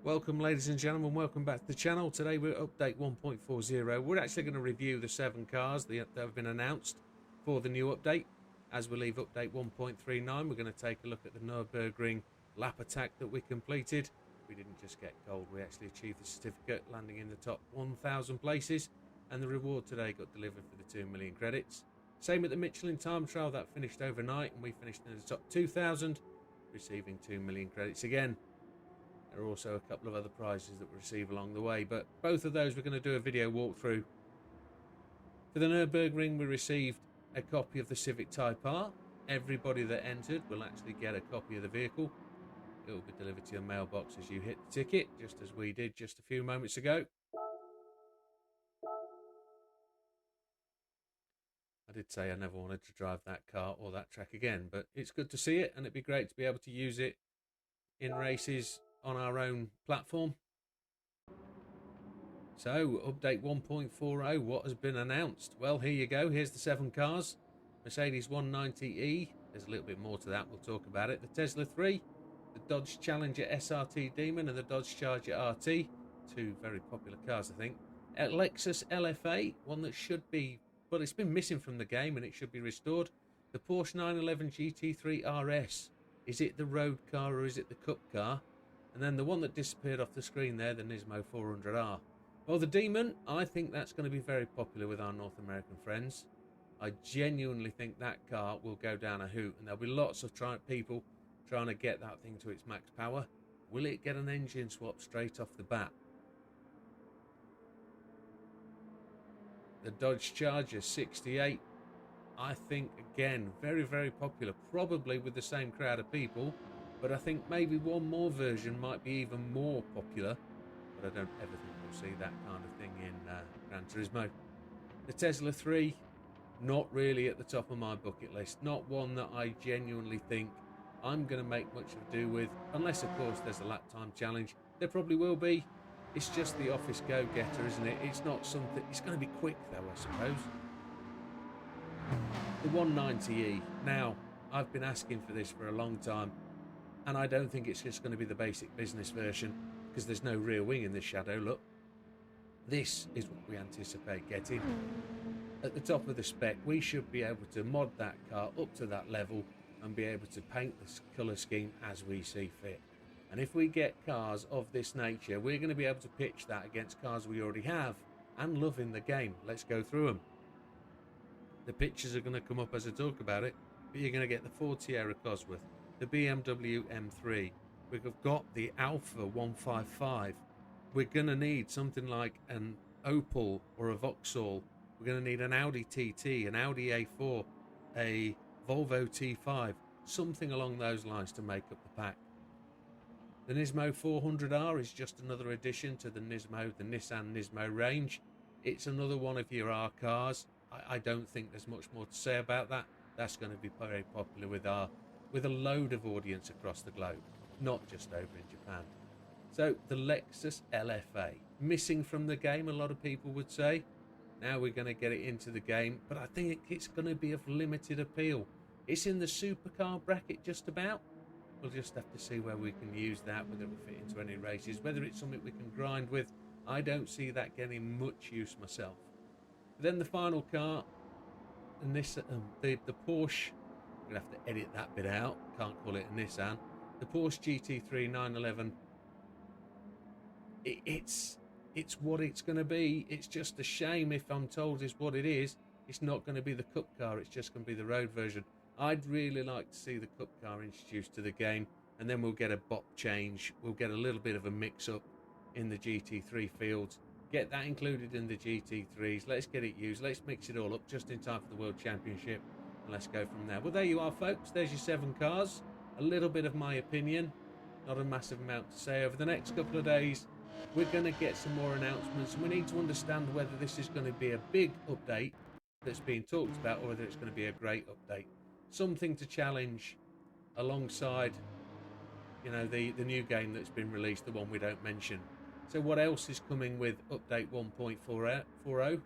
Welcome ladies and gentlemen, welcome back to the channel. Today we're at update 1.40. We're actually going to review the 7 cars that have been announced for the new update. As we leave update 1.39, we're going to take a look at the Nurburgring lap attack that we completed. We didn't just get gold, we actually achieved the certificate, landing in the top 1,000 places, and the reward today got delivered for the 2 million credits. Same at the Michelin time trial, that finished overnight and we finished in the top 2,000, receiving 2 million credits again. There are also a couple of other prizes that we receive along the way, but both of those we're going to do a video walkthrough. For the Nurburgring, we received a copy of the Civic Type R. Everybody that entered will actually get a copy of the vehicle. It will be delivered to your mailbox as you hit the ticket, just as we did just a few moments ago. I did say I never wanted to drive that car or that track again, but it's good to see it, and it'd be great to be able to use it in races on our own platform. So, update 1.40, what has been announced? Well, here you go, here's the 7 cars. Mercedes 190E, there's a little bit more to that, we'll talk about it. The Tesla 3, the Dodge Challenger SRT Demon and the Dodge Charger RT, 2 very popular cars I think. A Lexus LFA, one that should be, well, it's been missing from the game and it should be restored. The Porsche 911 GT3 RS, is it the road car or is it the cup car? And then the one that disappeared off the screen there, the Nismo 400R. Well, the Demon, I think that's going to be very popular with our North American friends. I genuinely think that car will go down a hoot, and there'll be lots of people trying to get that thing to its max power. Will it get an engine swap straight off the bat? The Dodge Charger 68, I think, again, very, very popular, probably with the same crowd of people. But I think maybe one more version might be even more popular. But I don't ever think we'll see that kind of thing in Gran Turismo. The Tesla 3, not really at the top of my bucket list. Not one that I genuinely think I'm going to make much of do with. Unless, of course, there's a lap time challenge. There probably will be. It's just the office go-getter, isn't it? It's not something... It's going to be quick, though, I suppose. The 190E. Now, I've been asking for this for a long time. And I don't think it's just going to be the basic business version, because there's no rear wing in this Shadow, look. This is what we anticipate getting. At the top of the spec, we should be able to mod that car up to that level and be able to paint the colour scheme as we see fit. And if we get cars of this nature, we're going to be able to pitch that against cars we already have and love in the game. Let's go through them. The pictures are going to come up as I talk about it, but you're going to get the Ford Sierra Cosworth, the BMW M3, we've got the Alpha 155, we're going to need something like an Opel or a Vauxhall, we're going to need an Audi TT, an Audi A4, a Volvo T5, something along those lines to make up the pack. The Nismo 400R is just another addition to the Nissan Nismo range. It's another one of your R cars. I don't think there's much more to say about that. That's going to be very popular with a load of audience across the globe, not just over in Japan. So the Lexus LFA, missing from the game, a lot of people would say. Now we're going to get it into the game, but I think it's going to be of limited appeal. It's in the supercar bracket just about. We'll just have to see where we can use that, whether it will fit into any races, whether it's something we can grind with. I don't see that getting much use myself. But then the final car, and this, the Porsche, I'm going to have to edit that bit out, can't call it a Nissan. The Porsche GT3 911, it's what it's going to be. It's just a shame if I'm told is what it is. It's not going to be the cup car, it's just going to be the road version. I'd really like to see the cup car introduced to the game, and then we'll get a bop change. We'll get a little bit of a mix-up in the GT3 fields. Get that included in the GT3s. Let's get it used. Let's mix it all up just in time for the World Championship. Let's go from there. Well, there you are, folks. There's your 7 cars. A little bit of my opinion. Not a massive amount to say. Over the next couple of days, we're going to get some more announcements. We need to understand whether this is going to be a big update that's being talked about, or whether it's going to be a great update. Something to challenge alongside, you know, the new game that's been released, the one we don't mention. So what else is coming with update 1.40?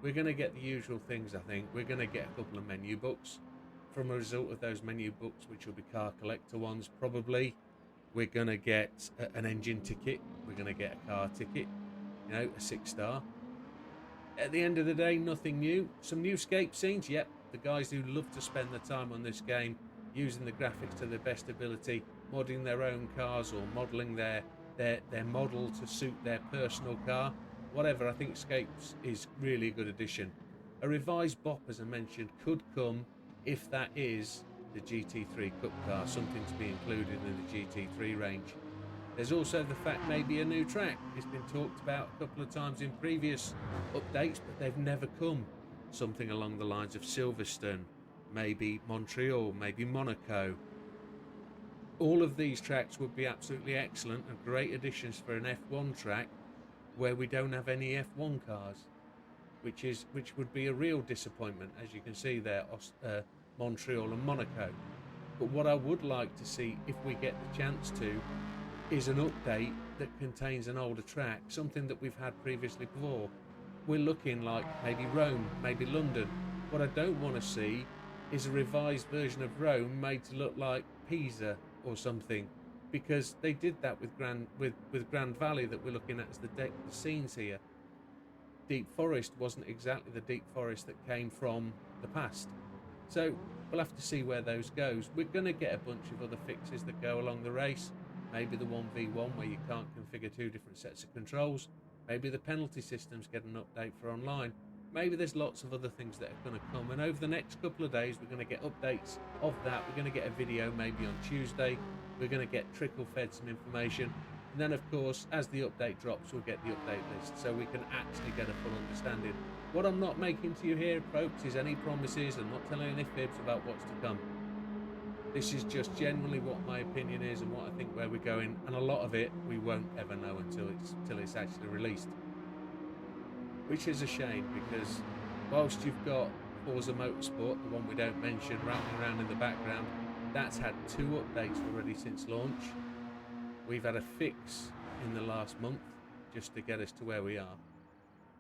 We're going to get the usual things, I think. We're going to get a couple of menu books. From a result of those menu books, which will be car collector ones, probably, We're going to get an engine ticket. We're going to get a car ticket, you know, a 6-star. At the end of the day, nothing new. Some new scape scenes, yep. The guys who love to spend the time on this game, using the graphics to their best ability, modding their own cars or modelling their model to suit their personal car. Whatever, I think Scapes is really a good addition. A revised BOP, as I mentioned, could come if that is the GT3 Cup car, something to be included in the GT3 range. There's also the fact maybe a new track. It's been talked about a couple of times in previous updates, but they've never come. Something along the lines of Silverstone, maybe Montreal, maybe Monaco. All of these tracks would be absolutely excellent and great additions for an F1 track where we don't have any F1 cars, which would be a real disappointment, as you can see there, Montreal and Monaco. But what I would like to see, if we get the chance to, is an update that contains an older track, something that we've had previously before. We're looking like maybe Rome, maybe London. What I don't want to see is a revised version of Rome made to look like Pisa or something, because they did that with Grand Valley that we're looking at as the scenes here. Deep Forest wasn't exactly the Deep Forest that came from the past. So we'll have to see where those goes. We're going to get a bunch of other fixes that go along the race. Maybe the 1v1 where you can't configure 2 different sets of controls. Maybe the penalty systems get an update for online. Maybe there's lots of other things that are going to come. And over the next couple of days, we're going to get updates of that. We're going to get a video maybe on Tuesday. We're going to get trickle-fed some information. And then, of course, as the update drops, we'll get the update list so we can actually get a full understanding. What I'm not making to you here, folks, is any promises. I'm not telling any fibs about what's to come. This is just generally what my opinion is and what I think where we're going, and a lot of it we won't ever know until it's actually released. Which is a shame, because whilst you've got Forza Motorsport, the one we don't mention, rattling around in the background, that's had 2 updates already since launch. We've had a fix in the last month just to get us to where we are.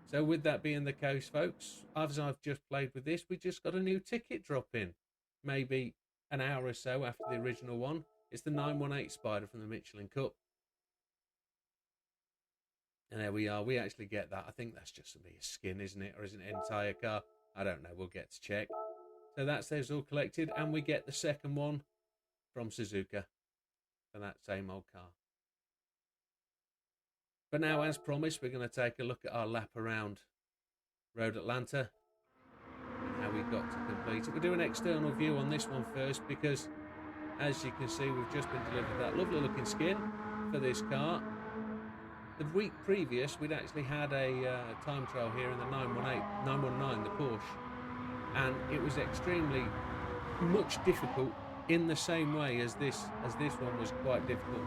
So with that being the case, folks, as I've just played with this, we just got a new ticket drop in. Maybe an hour or so after the original one. It's the 918 Spider from the Michelin Cup. And there we are. We actually get that. I think that's just a skin, isn't it? Or is it an entire car? I don't know. We'll get to check. So that's those all collected. And we get the second one from Suzuka for that same old car. But now, as promised, we're going to take a look at our lap around Road Atlanta and how we got to complete it. We'll do an external view on this one first because, as you can see, we've just been delivered that lovely looking skin for this car. The week previous, we'd actually had a time trial here in the 919, the Porsche, and it was extremely much difficult in the same way as this one was quite difficult.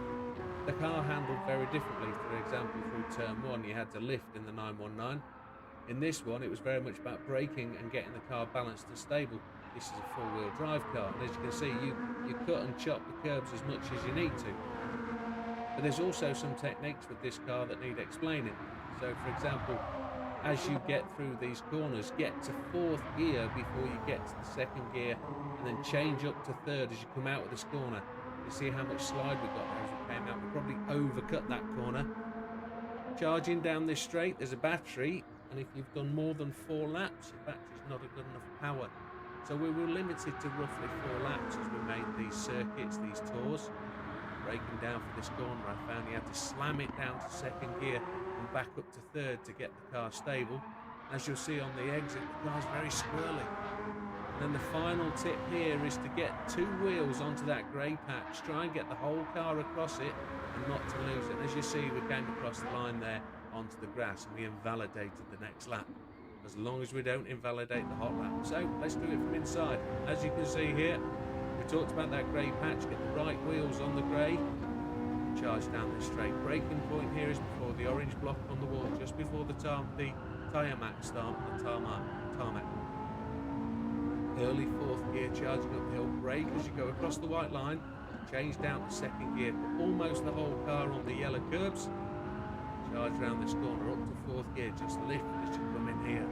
The car handled very differently. For example, through turn 1, you had to lift in the 919. In this one, it was very much about braking and getting the car balanced and stable. This is a four-wheel drive car, and as you can see, you cut and chop the curbs as much as you need to. But there's also some techniques with this car that need explaining. So, for example, as you get through these corners, get to 4th gear before you get to the 2nd gear, and then change up to 3rd as you come out of this corner. You see how much slide we've got there as we came out. We probably overcut that corner. Charging down this straight, there's a battery, and if you've done more than 4 laps, your battery's not a good enough power. So we were limited to roughly 4 laps as we made these circuits, these tours. Braking down for this corner, I found you had to slam it down to 2nd gear and back up to 3rd to get the car stable. As you'll see on the exit, the car's very squirrely. And then the final tip here is to get 2 wheels onto that grey patch, try and get the whole car across it and not to lose it. And as you see, we came across the line there onto the grass and we invalidated the next lap, as long as we don't invalidate the hot lap. So let's do it from inside. As you can see here, we talked about that grey patch, get the right wheels on the grey, charge down the straight. Braking point here is before the orange block on the wall, just before the tyre mat start, the tarmac. Early 4th gear, charging up the hill, brake as you go across the white line, change down to 2nd gear, almost the whole car on the yellow curbs, charge around this corner up to 4th gear, just lift as you come in here,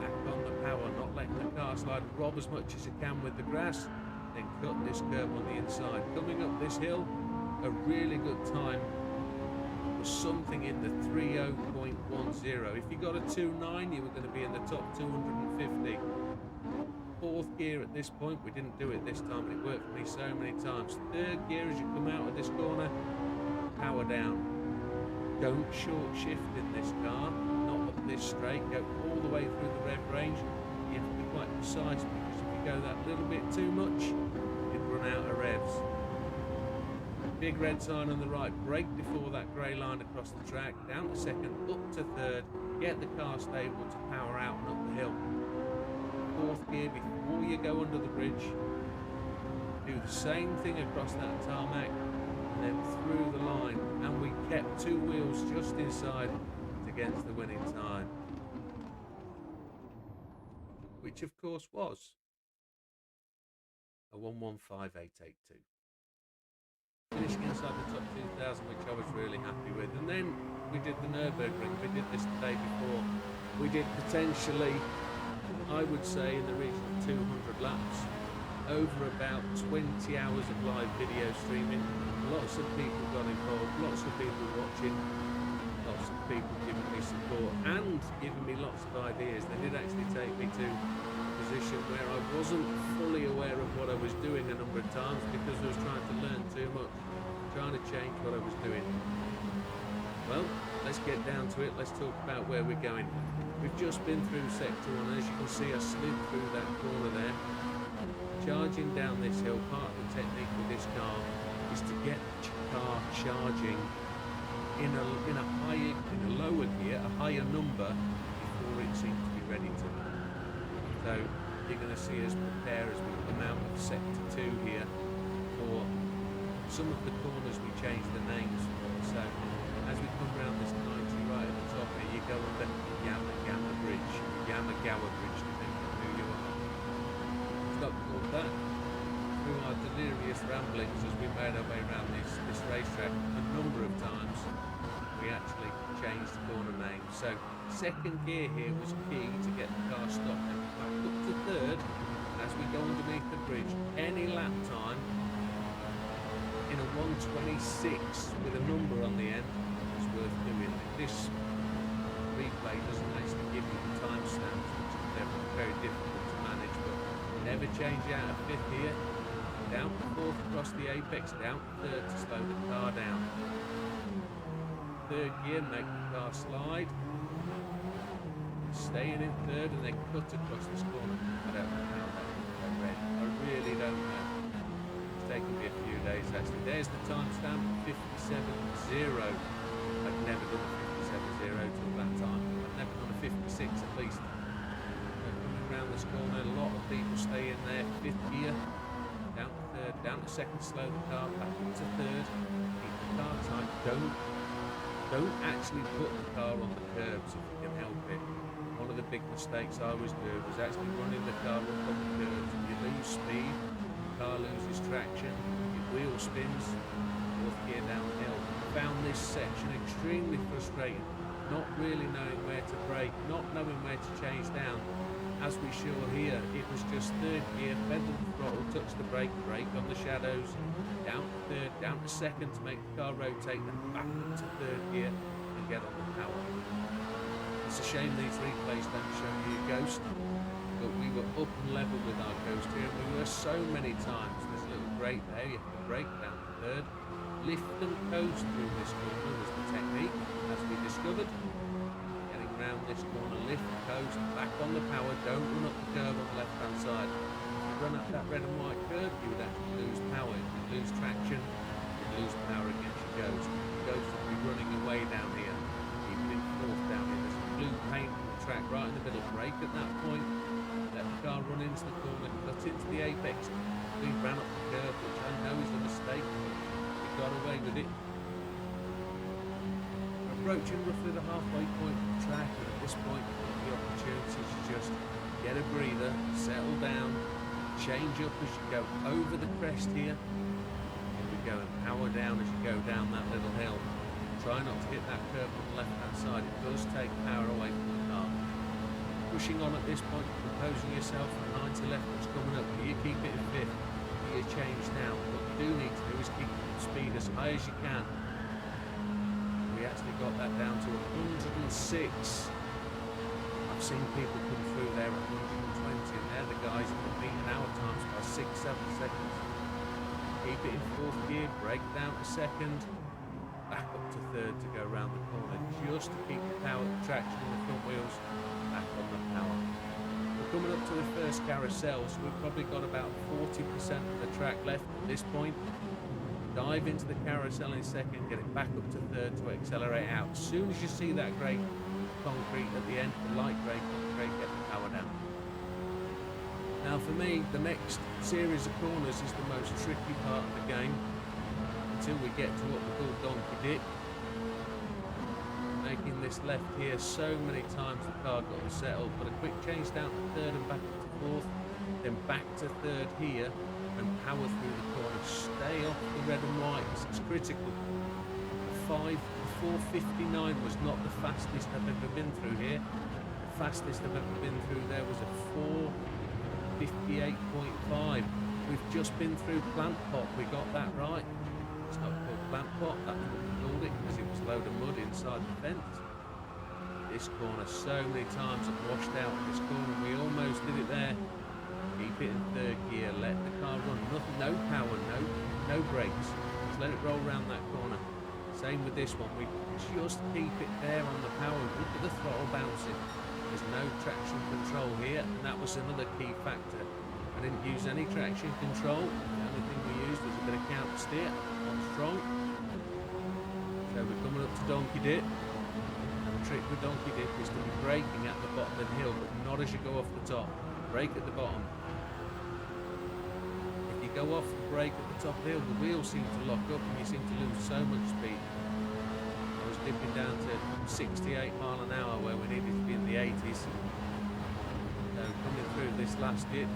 back on the power, not letting the car slide, rob as much as you can with the grass, then cut this curb on the inside. Coming up this hill, a really good time was something in the 30.10. If you got a 2.9, you were going to be in the top 250. Fourth gear at this point, we didn't do it this time, but it worked for me so many times. Third gear, as you come out of this corner, power down. Don't short shift in this car, not up this straight, go all the way through the rev range. You have to be quite precise, because if you go that little bit too much, you'd run out of revs. Big red sign on the right, brake before that grey line across the track, down to second, up to third, get the car stable to power out and up the hill. Fourth gear before you go under the bridge, do the same thing across that tarmac, and then through the line, and we kept two wheels just inside to get to the winning time, which of course was a 1:15.882. Finishing inside the top 2,000, which I was really happy with. And then we did the Nurburgring. We did this the day before. We did potentially, I would say, in the region of 200 laps, over about 20 hours of live video streaming. Lots of people got involved, lots of people watching, lots of people giving me support and giving me lots of ideas. They did actually take me to a position where I wasn't fully aware of what I was doing a number of times, because I was trying to learn too much, trying to change what I was doing. Well, let's get down to it. Let's talk about where we're going. We've just been through sector 1. As you can see, I slid through that corner there. Charging down this hill, part of the technique with this car is to get the car charging in a lower gear, a higher number, before it seems to be ready to. So you're going to see us prepare as we come out of sector 2 here. For some of the corners we changed the names for. So as we come around this 90 right at the top here, you go under Yamagawa Bridge, depending on who you are. Stop called that. Through our delirious ramblings as we made our way around this racetrack, a number of times we actually changed the corner name. So second gear here was key to get the car stopped and back up to third as we go underneath the bridge. Any lap time in a 1:26 with a number on the end is worth doing. This replay doesn't actually give you the timestamps, which is very difficult to manage, but never change out of fifth here. Down to fourth across the apex, down to third to slow the car down. Third gear, make the car slide. Staying in third and then cut across this corner. I don't know how that red. I really don't know. It's taken me a few days actually. There's the timestamp, 57.0. I'd never done a 57.0 till that time. I'd never done a 56 at least. Coming around this corner, a lot of people stay in there. Fifth gear. Down to third, down to second, slow the car, back into third, keep the car tight, don't actually put the car on the curbs if you can help it. One of the big mistakes I was doing was actually running the car up on the curbs. You lose speed, the car loses traction, your wheel spins, fourth gear downhill. I found this section extremely frustrating, not really knowing where to brake, not knowing where to change down. As we show here, it was just third gear, pedal the throttle, touch the brake, brake on the shadows, down to third, down to second to make the car rotate, then back up to third gear and get on the power. It's a shame these replays don't show you Ghost, but we were up and level with our Ghost here, and we were so many times. There's a little brake there, you have to brake down to third. Lift and coast through this corner was the technique, as we discovered. Around this corner, lift, coast, back on the power, don't run up the curve on the left hand side. If you run up that red and white curve, you would actually lose power, you'd lose traction, you'd lose power against your Ghost. The Ghost would be running away down here, even in fourth down here. There's a blue paint on the track right in the middle, brake at that point, let the car run into the corner, cut into the apex. We ran up the curve, which I know is a mistake, we got away with it. Approaching roughly the halfway point of the track, and at this point the opportunity to just get a breather, settle down, change up as you go over the crest here, and we go and power down as you go down that little hill. Try not to hit that curve on the left hand side, it does take power away from the car. Pushing on at this point, composing yourself, 90 left that's coming up, do you keep it in fifth, do you change now, put the do need to do is keep the speed as high as you can. We actually got that down to 106. I've seen people come through there at 120, and they're the guys that have beaten our times by 6-7 seconds. Keep it in fourth gear, break down to second, back up to third to go around the corner, just to keep the power, traction in the front wheels back on the power. We're coming up to the first carousel, so we've probably got about 40% of the track left at this point. Dive into the carousel in second, get it back up to third to accelerate out. As soon as you see that grey concrete at the end, the light grey concrete, get the power down. Now for me, the next series of corners is the most tricky part of the game until we get to what we call Donkey Dip. Making this left here so many times the car got unsettled, but a quick change down to third and back up to fourth, then back to third here and power through the corner. Stay off the red and whites, it's critical. The 4:59 was not the fastest I've ever been through here. The fastest I've ever been through there was a 4:58.5. We've just been through Plant Pot, we got that right. It's not called Plant Pot, that's what we called it, because it was a load of mud inside the fence. This corner, so many times I've washed out this corner, we almost did it there. Keep it in third gear, let the car run, nothing, no power, no brakes, just let it roll around that corner. Same with this one, we just keep it there on the power, look at the throttle bouncing. There's no traction control here, and that was another key factor. I didn't use any traction control, the only thing we used was a bit of counter steer on strong. So we're coming up to Donkey Dip, and the trick with Donkey Dip is to be braking at the bottom of the hill, but not as you go off the top. Brake at the bottom. If you go off and brake at the top of the hill, the wheels seem to lock up and you seem to lose so much speed. I was dipping down to 68 mile an hour where we needed to be in the 80s. So coming through this last dip,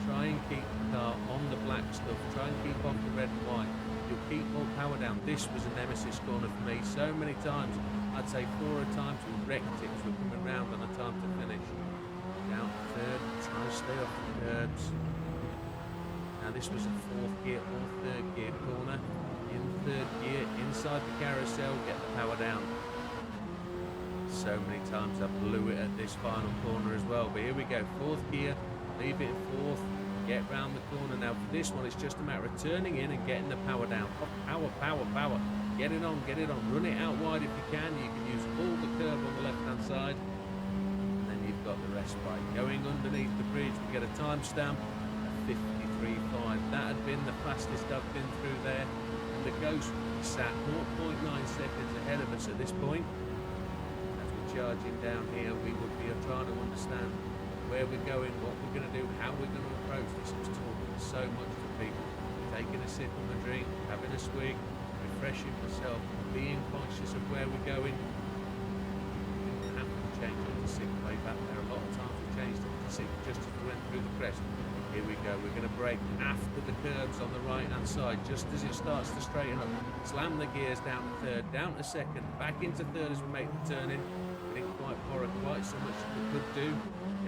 try and keep the car on the black stuff, try and keep off the red and white. You'll keep more power down. This was a nemesis corner for me so many times. I'd say 4 times we wrecked it as we're coming round on a time to finish. Down third, try to stay off the curbs. Now this was a fourth gear or third gear corner. In third gear, inside the carousel, get the power down. So many times I blew it at this final corner as well, but here we go, fourth gear, leave it in fourth, get round the corner. Now for this one, it's just a matter of turning in and getting the power down. Power, power, power. Get it on, run it out wide if you can. You can use all the curve on the left hand side. You've got the respite. Going underneath the bridge, we get a timestamp at 53.5. That had been the fastest I've been through there, and the Ghost sat 0.9 seconds ahead of us at this point. As we're charging down here, we would be trying to understand where we're going, what we're going to do, how we're going to approach this. I was talking so much to people, taking a sip of my drink, having a swig, refreshing myself, being conscious of where we're going. Change it to 6 way back there. A lot of times we changed it to 6 just as we went through the crest. Here we go, we're going to brake after the curbs on the right hand side, just as it starts to straighten up. Slam the gears down to third, down to second, back into third as we make the turn in. We didn't quite borrow quite so much as we could do.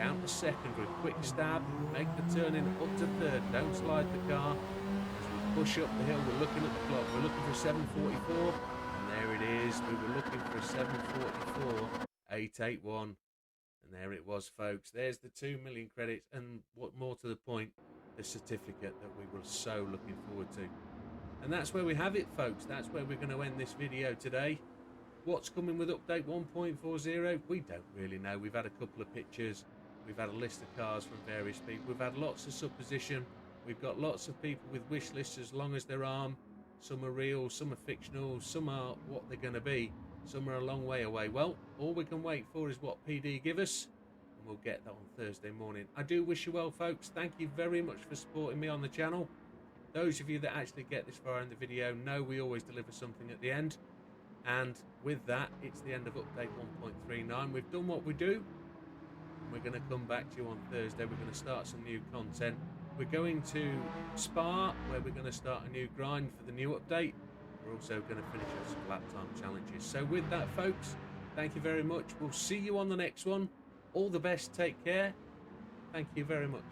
Down to second with a quick stab, make the turn in up to third, don't slide the car. As we push up the hill, we're looking at the clock, we're looking for 7:44, and there it is, we were looking for a 7:44. 881, and there it was, folks. There's the 2 million credits, and what more to the point, the certificate that we were so looking forward to. And that's where we have it, folks. That's where we're going to end this video today. What's coming with update 1.40? We don't really know. We've had a couple of pictures, we've had a list of cars from various people, we've had lots of supposition, we've got lots of people with wish lists as long as they're armed. Some are real, some are fictional, some are what they're going to be. Some are a long way away. Well, all we can wait for is what PD give us, and we'll get that on Thursday morning. I do wish you well, folks. Thank you very much for supporting me on the channel. Those of you that actually get this far in the video know we always deliver something at the end. And with that, it's the end of update 1.39. We've done what we do. We're going to come back to you on Thursday. We're going to start some new content. We're going to Spa, where we're going to start a new grind for the new update. We're also going to finish up some lap time challenges. So with that, folks, thank you very much. We'll see you on the next one. All the best. Take care. Thank you very much.